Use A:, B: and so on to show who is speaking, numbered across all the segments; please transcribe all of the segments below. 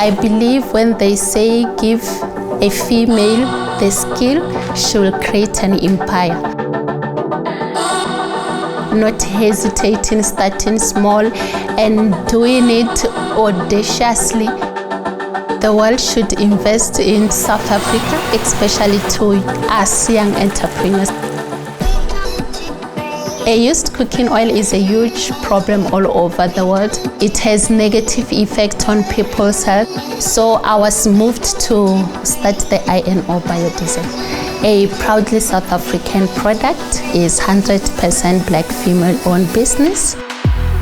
A: I believe when they say give a female the skill, she will create an empire. Not hesitating, starting small and doing it audaciously. The world should invest in South Africa, especially to us young entrepreneurs. A used cooking oil is a huge problem all over the world. It has negative effect on people's health. So I was moved to start the INO biodiesel. A proudly South African product, is 100% black female-owned business.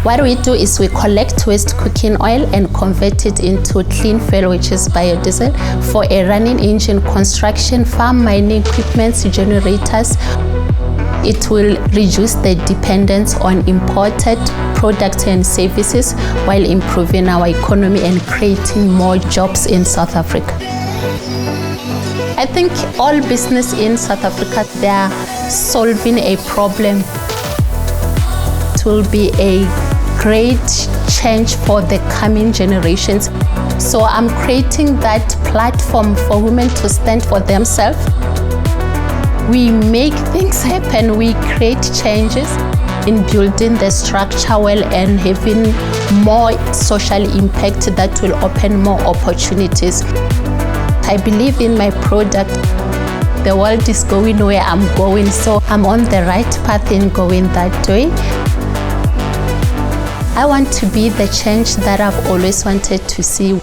A: What we do is we collect waste cooking oil and convert it into clean fuel, which is biodiesel, for a running engine, construction, farm, mining equipment, generators. It will reduce the dependence on imported products and services while improving our economy and creating more jobs in South Africa. I think all business in South Africa, they are solving a problem. It will be a great change for the coming generations. So I'm creating that platform for women to stand for themselves. We make things happen, we create changes in building the structure well and having more social impact that will open more opportunities. I believe in my product. The world is going where I'm going, so I'm on the right path in going that way. I want to be the change that I've always wanted to see.